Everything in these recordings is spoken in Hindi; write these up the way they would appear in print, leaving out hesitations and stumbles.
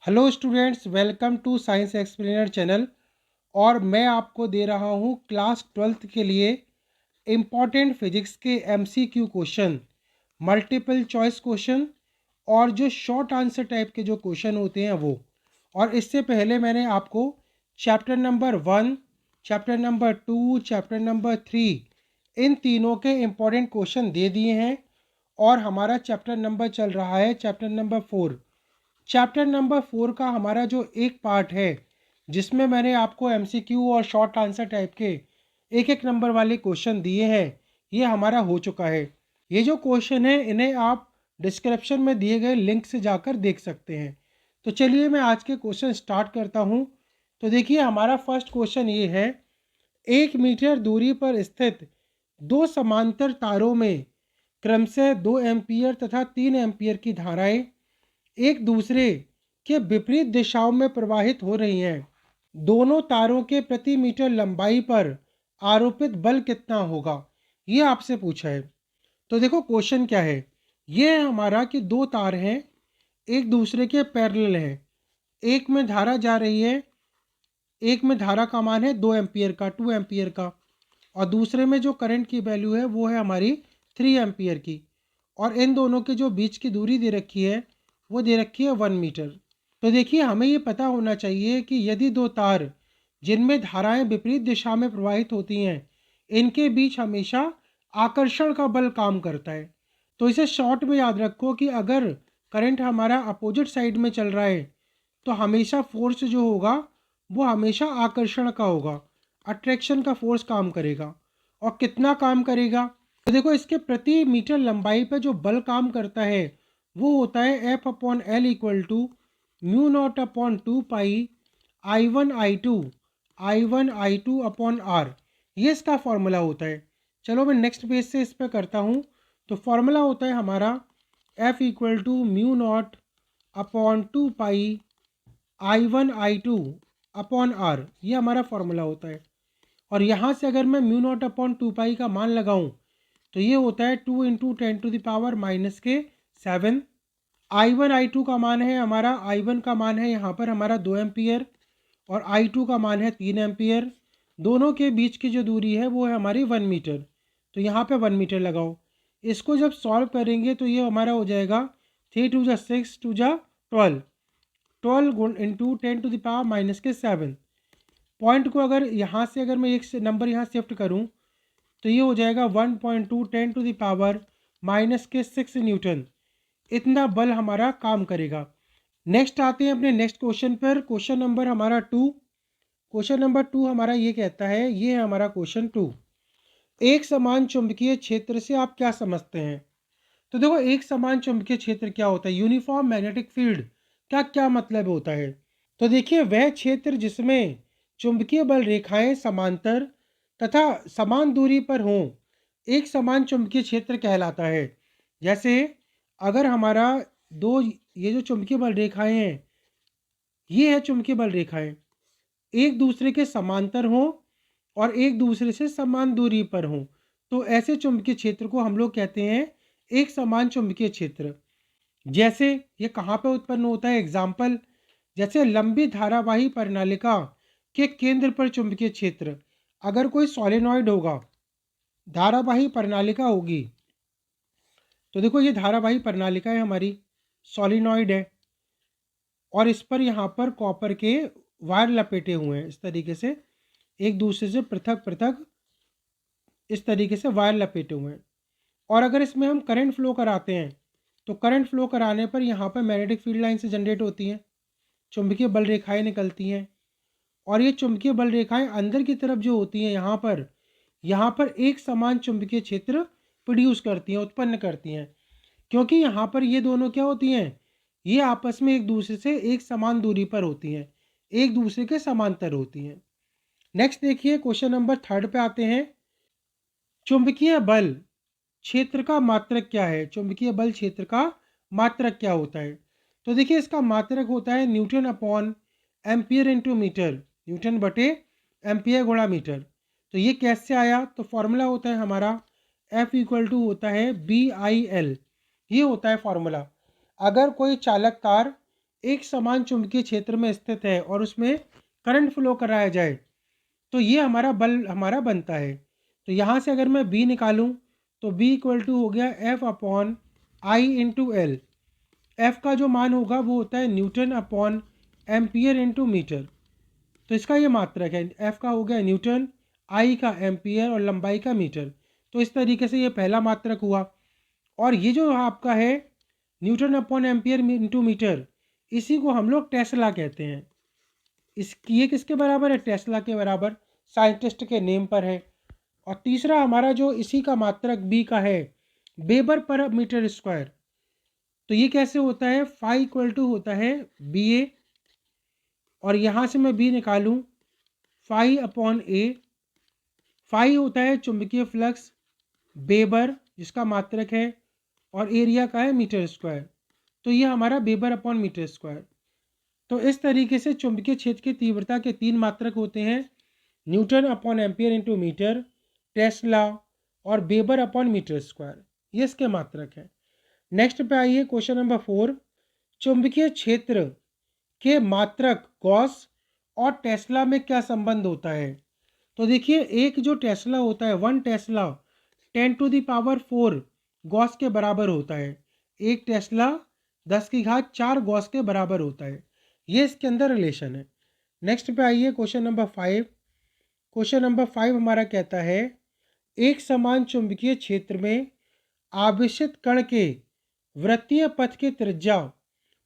Hello students, welcome to science explainer channel. और मैं आपको दे रहा हूँ क्लास 12th के लिए इम्पॉर्टेंट फिजिक्स के MCQ question, multiple choice question और जो शॉर्ट आंसर टाइप के जो क्वेश्चन होते हैं वो। और इससे पहले मैंने आपको chapter number 1, chapter number 2, chapter number 3 इन तीनों के इम्पॉर्टेंट क्वेश्चन दे दिए हैं। और हमारा चैप्टर नंबर चल रहा है चैप्टर नंबर 4। चैप्टर नंबर 4 का हमारा जो एक पार्ट है जिसमें मैंने आपको एमसीक्यू और शॉर्ट आंसर टाइप के एक एक नंबर वाले क्वेश्चन दिए हैं, ये हमारा हो चुका है। ये जो क्वेश्चन है इन्हें आप डिस्क्रिप्शन में दिए गए लिंक से जाकर देख सकते हैं। तो चलिए मैं आज के क्वेश्चन स्टार्ट करता हूँ। तो देखिए हमारा फर्स्ट क्वेश्चन ये है, 1 मीटर दूरी पर स्थित दो समांतर तारों में क्रमशः 2 एम्पियर तथा 3 एम्पियर की धाराएं एक दूसरे के विपरीत दिशाओं में प्रवाहित हो रही हैं। दोनों तारों के प्रति मीटर लंबाई पर आरोपित बल कितना होगा, ये आपसे पूछा है। तो देखो क्वेश्चन क्या है, ये है हमारा कि दो तार हैं, एक दूसरे के पैरेलल हैं। एक में धारा जा रही है, एक में धारा का मान है 2 एम्पियर का, 2 एम्पियर का, और दूसरे में जो करंट की वैल्यू है वो है हमारी 3 एम्पियर की। और इन दोनों के जो बीच की दूरी दे रखी है वो दे रखी है 1 मीटर। तो देखिए हमें ये पता होना चाहिए कि यदि दो तार जिनमें धाराएं विपरीत दिशा में प्रवाहित होती हैं, इनके बीच हमेशा आकर्षण का बल काम करता है। तो इसे शॉर्ट में याद रखो कि अगर करंट हमारा अपोजिट साइड में चल रहा है तो हमेशा फोर्स जो होगा वो हमेशा आकर्षण का होगा, अट्रैक्शन का फोर्स काम करेगा। और कितना काम करेगा, तो देखो इसके प्रति मीटर लंबाई पर जो बल काम करता है वो होता है F/L equal to mu naught upon 2 pi I1 I2 upon R। ये इसका फॉर्मूला होता है। चलो मैं नेक्स्ट पेज से इस पर करता हूँ। तो फॉर्मूला होता है हमारा F equal to mu naught upon 2 pi I1 I2 upon R, ये हमारा फॉर्मूला होता है। और यहाँ से अगर मैं म्यू नॉट अपॉन 2 पाई का मान लगाऊँ तो ये होता है 2 इंटू 10⁻⁻⁷। I1 I2 का मान है हमारा, I1 का मान है यहाँ पर हमारा 2 एम्पियर और I2 का मान है 3 एम्पियर। दोनों के बीच की जो दूरी है वो है हमारी 1 मीटर। तो यहाँ पे 1 मीटर लगाओ। इसको जब सॉल्व करेंगे तो ये हमारा हो जाएगा 3 2 जा 6 2 जा 12, 12 इंटू 10⁻⁻⁷। पॉइंट को अगर यहाँ से अगर मैं एक नंबर यहाँ शिफ्ट करूँ तो ये हो जाएगा 1.2 10⁻⁻⁶ न्यूटन। इतना बल हमारा काम करेगा। नेक्स्ट आते हैं अपने नेक्स्ट क्वेश्चन पर। क्वेश्चन नंबर हमारा 2। क्वेश्चन नंबर 2 हमारा ये कहता है, ये है हमारा क्वेश्चन 2, एक समान चुंबकीय क्षेत्र से आप क्या समझते हैं। तो देखो एक समान चुंबकीय क्षेत्र क्या होता है, यूनिफॉर्म मैग्नेटिक फील्ड का क्या मतलब होता है। तो देखिए वह क्षेत्र जिसमें चुंबकीय बल रेखाएं समांतर तथा समान दूरी पर हों, एक समान चुंबकीय क्षेत्र कहलाता है। जैसे अगर हमारा दो ये जो चुंबकीय बल रेखाएं हैं, ये है चुंबकीय बल रेखाएं, एक दूसरे के समांतर हों और एक दूसरे से समान दूरी पर हों, तो ऐसे चुंबकीय क्षेत्र को हम लोग कहते हैं एक समान चुंबकीय क्षेत्र। जैसे ये कहाँ पे उत्पन्न होता है, एग्जाम्पल जैसे लंबी धारावाही प्रणालिका के केंद्र पर चुंबकीय क्षेत्र। अगर कोई सॉलिनॉइड होगा, धारावाही प्रणालिका होगी, तो देखो ये धारावाही प्रणालिका है हमारी, सॉलिनॉइड है, और इस पर यहाँ पर कॉपर के वायर लपेटे हुए हैं, इस तरीके से एक दूसरे से पृथक पृथक इस तरीके से वायर लपेटे हुए हैं। और अगर इसमें हम करंट फ्लो कराते हैं तो करंट फ्लो कराने पर यहाँ पर मैग्नेटिक फील्ड लाइन से जनरेट होती हैं, चुंबकीय बल रेखाएं निकलती हैं। और ये चुंबकीय बल रेखाएं अंदर की तरफ जो होती हैं यहाँ पर एक समान चुंबकीय क्षेत्र प्रोड्यूस करती हैं, उत्पन्न करती हैं। क्योंकि यहाँ पर ये दोनों क्या होती हैं, ये आपस में एक दूसरे से एक समान दूरी पर होती हैं, एक दूसरे के समांतर होती हैं। नेक्स्ट देखिए क्वेश्चन नंबर 3 पे आते हैं। चुंबकीय बल क्षेत्र का मात्रक क्या है, चुंबकीय बल क्षेत्र का मात्रक क्या होता है। तो देखिए इसका मात्रक होता है newton upon ampere into metre, newton बटे एम्पियर गुणा मीटर। तो ये कैसे आया, तो फॉर्मूला होता है हमारा F इक्वल टू होता है BIL, ये होता है फॉर्मूला। अगर कोई चालक तार एक समान चुंबकीय क्षेत्र में स्थित है और उसमें करंट फ्लो कराया जाए, तो ये हमारा बल हमारा बनता है। तो यहाँ से अगर मैं बी निकालूं तो बी इक्वल टू हो गया F upon I into L. F का जो मान होगा वो होता है newton upon ampere into metre. तो इसका ये मात्रक है, एफ का हो गया न्यूटन, आई का एम्पियर और लंबाई का मीटर। तो इस तरीके से ये पहला मात्रक हुआ। और ये जो आपका है newton upon ampere into metre, इसी को हम लोग टेस्ला कहते हैं। ये किसके बराबर है? टेस्ला के बराबर, साइंटिस्ट के नेम पर है। और तीसरा हमारा जो इसी का मात्रक बी का है, वेबर पर मीटर स्क्वायर। तो ये कैसे होता है? फाई इक्वल टू होता है बी ए, और यहाँ से मैं बी निकालूं फाई अपॉन ए। फाई होता है चुंबकीय फ्लक्स, वेबर जिसका मात्रक है, और एरिया का है मीटर स्क्वायर। तो ये हमारा वेबर अपॉन मीटर स्क्वायर। तो इस तरीके से चुंबकीय क्षेत्र की तीव्रता के तीन मात्रक होते हैं, newton upon ampere into metre, tesla और वेबर अपॉन मीटर स्क्वायर। ये इसके मात्रक है। नेक्स्ट पे आइए क्वेश्चन नंबर 4। चुंबकीय क्षेत्र के मात्रक गॉस और टेस्ला में क्या संबंध होता है? तो देखिए, एक जो टेस्ला होता है, 1 टेस्ला 10⁴ गॉस के बराबर होता है। एक टेस्ला 10⁴ गॉस के बराबर होता है। ये इसके अंदर रिलेशन है। नेक्स्ट पे आइए क्वेश्चन नंबर 5। क्वेश्चन नंबर 5 हमारा कहता है, एक समान चुंबकीय क्षेत्र में आवेशित कण के वृत्तीय पथ की त्रिज्या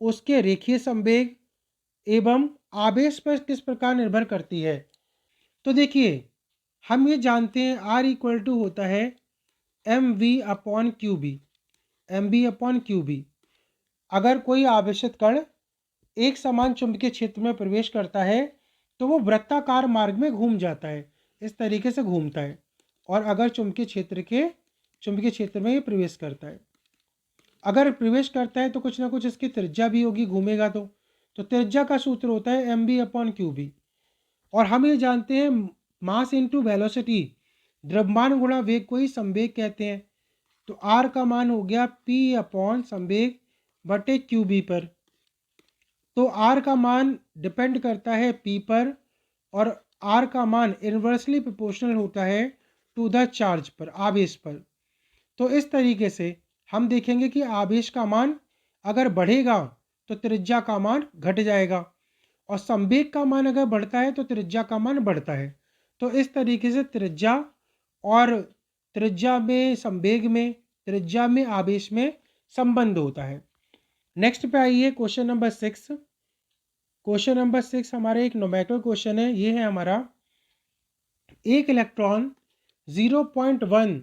उसके रेखीय संवेग एवं आवेश पर किस प्रकार निर्भर करती है? तो देखिए, हम ये जानते हैं R इक्वल टू होता है M V upon Q B, M B upon Q B. अगर कोई आवेशित कण एक समान चुंबकीय क्षेत्र में प्रवेश करता है तो वो वृत्ताकार मार्ग में घूम जाता है, इस तरीके से घूमता है। और अगर चुंबकीय क्षेत्र में ये प्रवेश करता है, अगर प्रवेश करता है तो कुछ ना कुछ इसकी त्रिज्या भी होगी, घूमेगा तो त्रिज्या का सूत्र होता है M B upon Q B. और हम ये जानते हैं मास इंटू वेलोसिटी, द्रव्यमान गुणा वेग को ही संवेग कहते हैं। तो आर का मान हो गया पी अपॉन संवेग बटे क्यू बी पर। तो आर का मान डिपेंड करता है पी पर, और आर का मान इन्वर्सली प्रोपोर्शनल होता है टू द चार्ज पर, आवेश पर। तो इस तरीके से हम देखेंगे कि आवेश का मान अगर बढ़ेगा तो त्रिज्या का मान घट जाएगा, और संवेग का मान अगर बढ़ता है तो त्रिज्या का मान बढ़ता है। तो इस तरीके से त्रिज्या में संवेग में, त्रिज्या में आवेश में संबंध होता है। नेक्स्ट पे आइए क्वेश्चन नंबर 6। क्वेश्चन नंबर 6 हमारा एक न्यूमेरिकल क्वेश्चन है। ये है हमारा, एक electron 0.1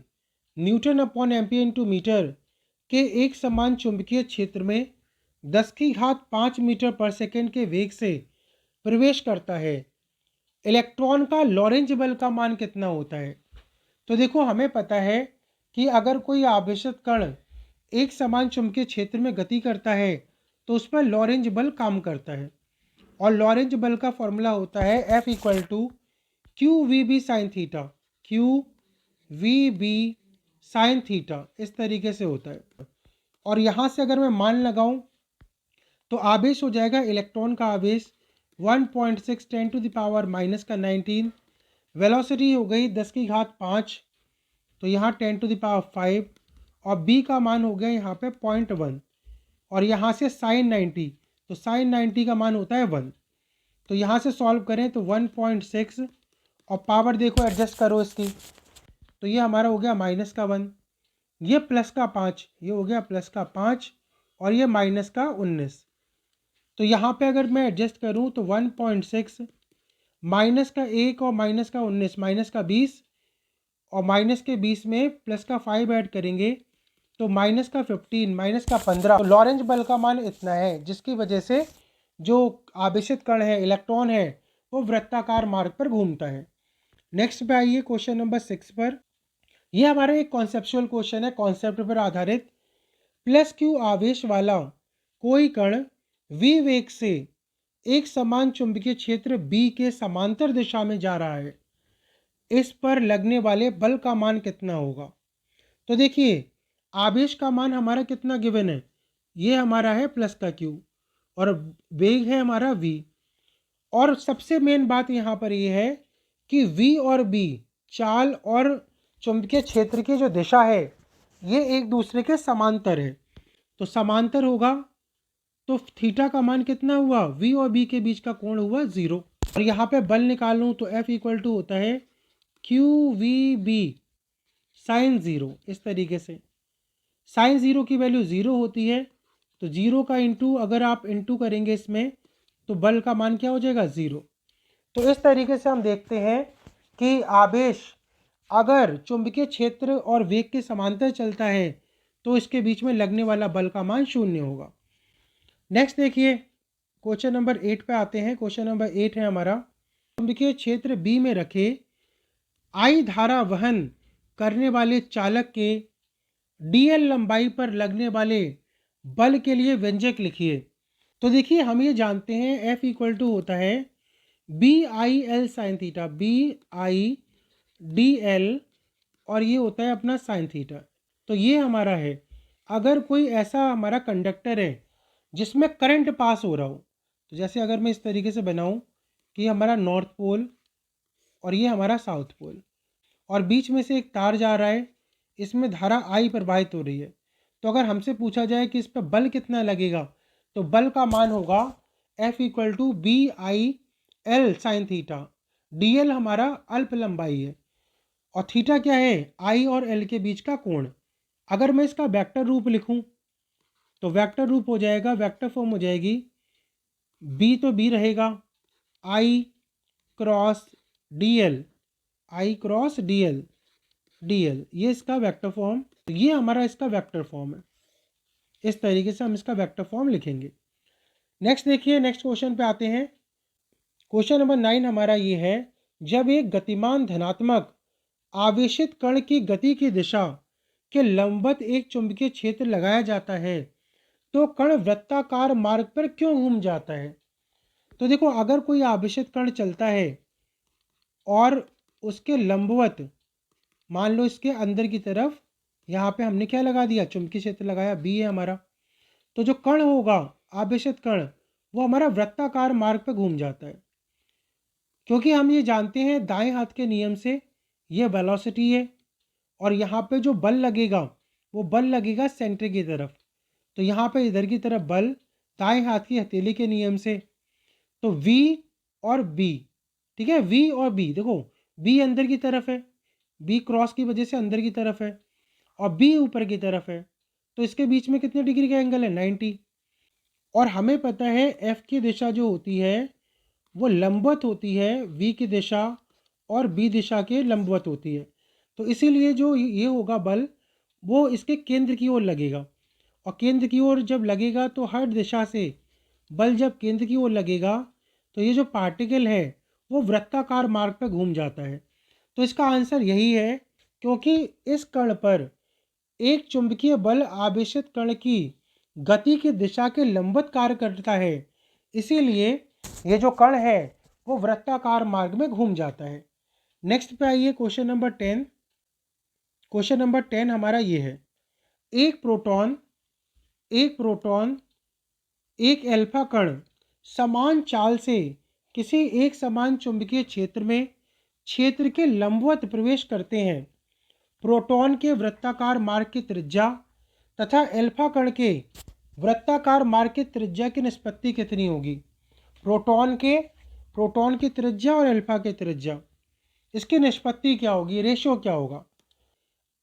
newton upon ampere into metre के एक समान चुंबकीय क्षेत्र में 10⁵ मीटर पर सेकेंड के वेग से प्रवेश करता है। इलेक्ट्रॉन का लॉरेंज बल का मान कितना होता है? तो देखो, हमें पता है कि अगर कोई आवेशित कण एक समान चुंबकीय क्षेत्र में गति करता है तो उस पर लॉरेंज बल काम करता है। और लॉरेंज बल का फॉर्मूला होता है F equal to Q V B sine theta, Q V B sine theta, इस तरीके से होता है। और यहाँ से अगर मैं मान लगाऊं तो आवेश हो जाएगा, इलेक्ट्रॉन का आवेश 1.6 10⁻⁻⁻⁹, वेलोसिटी हो गई 10⁵5, तो यहाँ 10⁵5, और बी का मान हो गया यहाँ पे 0.1, और यहाँ से साइन 90, तो साइन 90 का मान होता है 1। तो यहाँ से सॉल्व करें तो 1.6, और पावर देखो एडजस्ट करो इसकी, तो ये हमारा हो गया -1, ये +5, ये हो गया +5, और ये -19। तो यहाँ पे अगर मैं एडजस्ट करूँ तो 1.6 -1 और -19, -20, और -20 में +5 ऐड करेंगे तो -15, -15। तो लॉरेंज बल का मान इतना है, जिसकी वजह से जो आवेशित कण है, इलेक्ट्रॉन है, वो वृत्ताकार मार्ग पर घूमता है। नेक्स्ट पे आइए क्वेश्चन नंबर 6 पर। ये हमारा एक कॉन्सेप्चुअल क्वेश्चन है, कॉन्सेप्ट पर आधारित। +q आवेश वाला कोई कण v वेग से एक समान चुंबकीय क्षेत्र B के समांतर दिशा में जा रहा है, इस पर लगने वाले बल का मान कितना होगा? तो देखिए, आवेश का मान हमारा कितना गिवन है, ये हमारा है +q, और वेग है हमारा v। और सबसे मेन बात यहाँ पर ये है कि v और b, चाल और चुंबकीय क्षेत्र की जो दिशा है ये एक दूसरे के समांतर है। तो समांतर होगा तो थीटा का मान कितना हुआ, v और b के बीच का कोण हुआ 0। और यहाँ पे बल निकालूं तो F इक्वल टू होता है QVB साइन 0। इस तरीके से साइन 0 की वैल्यू 0 होती है, तो 0 का इंटू अगर आप इंटू करेंगे इसमें तो बल का मान क्या हो जाएगा, 0। तो इस तरीके से हम देखते हैं कि आवेश अगर चुंबकीय क्षेत्र और वेग के समांतर चलता है तो इसके बीच में लगने वाला बल का मान 0 होगा। नेक्स्ट देखिए क्वेश्चन नंबर 8 पे आते हैं। क्वेश्चन नंबर 8 है हमारा, चुंबकीय क्षेत्र बी में रखे आई धारा वहन करने वाले चालक के डीएल लंबाई पर लगने वाले बल के लिए व्यंजक लिखिए। तो देखिए हम ये जानते हैं F इक्वल टू होता है B I L sine theta, B I D L, और ये होता है अपना साइन थीटा। तो ये हमारा है, अगर कोई ऐसा हमारा कंडक्टर है जिसमें करंट पास हो रहा हो, तो जैसे अगर मैं इस तरीके से बनाऊं कि हमारा नॉर्थ पोल और ये हमारा साउथ पोल, और बीच में से एक तार जा रहा है, इसमें धारा आई प्रवाहित हो रही है। तो अगर हमसे पूछा जाए कि इस पर बल कितना लगेगा, तो बल का मान होगा F equal to B I L sine theta. D L हमारा अल्प लंबाई है और थीटा क्या है, आई और एल के बीच का कोण। अगर मैं इसका वेक्टर रूप लिखूं तो वेक्टर रूप हो जाएगा, वेक्टर फॉर्म हो जाएगी, बी तो बी रहेगा, I cross D L, I cross D L, D L, ये इसका वेक्टर फॉर्म, तो ये हमारा इसका वेक्टर फॉर्म है। इस तरीके से हम इसका वेक्टर फॉर्म लिखेंगे। नेक्स्ट देखिए, नेक्स्ट क्वेश्चन पे आते हैं। क्वेश्चन नंबर 9 हमारा ये है, जब एक गतिमान धनात्मक आवेशित कण की गति की दिशा के लंबवत एक चुंबकीय क्षेत्र लगाया जाता है तो कण वृत्ताकार मार्ग पर क्यों घूम जाता है। तो देखो अगर कोई आवेशित कण चलता है और उसके लंबवत, मान लो इसके अंदर की तरफ, यहाँ पे हमने क्या लगा दिया, चुंबकीय क्षेत्र लगाया, बी है हमारा, तो जो कण होगा आवेशित कण वो हमारा वृत्ताकार मार्ग पर घूम जाता है। क्योंकि हम ये जानते हैं दाएं हाथ के नियम से ये वेलोसिटी है और यहाँ पे जो बल लगेगा वो बल लगेगा सेंटर की तरफ, तो यहाँ पे इधर की तरफ बल दाएं हाथ की हथेली के नियम से, तो V और B, ठीक है, V और B, देखो B अंदर की तरफ है, B क्रॉस की वजह से अंदर की तरफ है और B ऊपर की तरफ है, तो इसके बीच में कितने डिग्री का एंगल है, 90। और हमें पता है F की दिशा जो होती है वो लंबवत होती है V की दिशा और B दिशा के लंबवत होती है, तो इसीलिए जो ये होगा बल वो इसके केंद्र की ओर लगेगा, और केंद्र की ओर जब लगेगा तो हर दिशा से बल जब केंद्र की ओर लगेगा तो ये जो पार्टिकल है वो वृत्ताकार मार्ग पर घूम जाता है। तो इसका आंसर यही है, क्योंकि इस कण पर एक चुंबकीय बल आवेशित कण की गति की दिशा के लंबवत कार्य करता है, इसीलिए ये जो कण है वो वृत्ताकार मार्ग में घूम जाता है। नेक्स्ट पे आइए क्वेश्चन नंबर 10। क्वेश्चन नंबर 10 हमारा ये है, एक प्रोटॉन एक अल्फा कण समान चाल से किसी एक समान चुंबकीय क्षेत्र में क्षेत्र के लंबवत प्रवेश करते हैं। प्रोटॉन के वृत्ताकार मार्ग की त्रिज्या तथा अल्फा कण के वृत्ताकार मार्ग की त्रिज्या की निष्पत्ति कितनी होगी। प्रोटॉन की त्रिज्या और अल्फा की त्रिज्या, इसकी निष्पत्ति क्या होगी, रेशियो क्या होगा।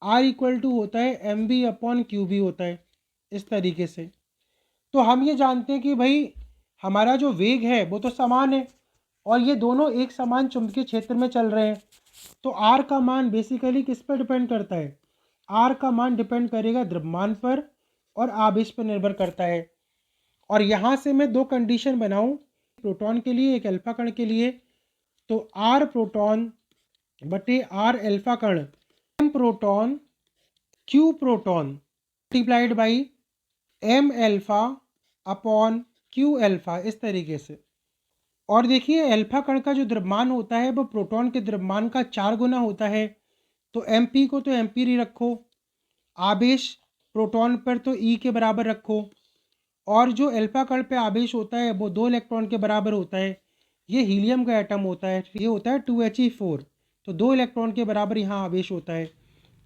R इक्वल टू होता है mb अपॉन क्यूबी होता है, इस तरीके से। तो हम ये जानते हैं कि भाई हमारा जो वेग है वो तो समान है और ये दोनों एक समान चुंबकीय क्षेत्र में चल रहे हैं, तो R का मान बेसिकली किस पर डिपेंड करता है, R का मान डिपेंड करेगा द्रव्यमान पर और आवेश पर निर्भर करता है। और यहाँ से मैं दो कंडीशन बनाऊँ, प्रोटॉन के लिए एक अल्फा कण के लिए, तो R प्रोटॉन बटे R अल्फा कण m proton q proton multiplied by m alpha upon q alpha, इस तरीके से। और देखिए अल्फा कण का जो द्रव्यमान होता है वो प्रोटॉन के द्रव्यमान का 4 गुना होता है, तो mp को तो एम्पीयर ही रखो, आवेश प्रोटॉन पर तो E के बराबर रखो, और जो अल्फा कण पे आवेश होता है वो 2 इलेक्ट्रॉन के बराबर होता है। ये हीलियम का एटम होता है, ये होता है 2He4, तो 2 इलेक्ट्रॉन के बराबर यहाँ आवेश होता है।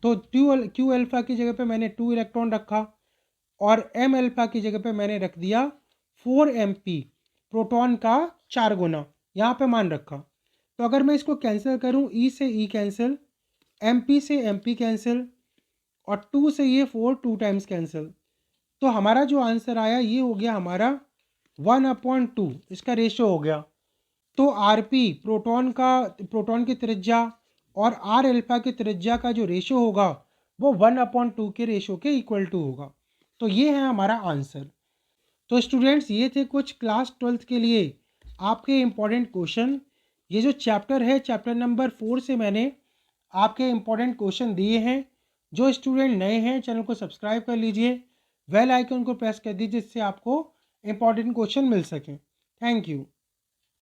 तो क्यू अल्फा की जगह पे मैंने 2 इलेक्ट्रॉन रखा और एम अल्फा की जगह पे मैंने रख दिया 4mp, प्रोटॉन का 4 गुना यहाँ पे मान रखा। तो अगर मैं इसको कैंसिल करूँ, ई से ई कैंसिल, mp से mp कैंसिल और 2 से ये 4 2 टाइम्स कैंसिल, तो हमारा जो आंसर आया ये हो गया हमारा 1/2, इसका रेशो हो गया। तो आरपी प्रोटॉन की त्रिज्या और आर अल्फा की त्रिज्या का जो रेशो होगा वो 1/2 के रेशो के इक्वल टू होगा। तो ये है हमारा आंसर। तो स्टूडेंट्स, ये थे कुछ क्लास 12th के लिए आपके इम्पोर्टेंट क्वेश्चन। ये जो चैप्टर है, चैप्टर नंबर 4 से मैंने आपके इम्पोर्टेंट क्वेश्चन दिए हैं। जो स्टूडेंट नए हैं चैनल को सब्सक्राइब कर लीजिए, बेल आइकन को प्रेस कर दीजिए जिससे आपको इम्पोर्टेंट क्वेश्चन मिल सकें। Thank you.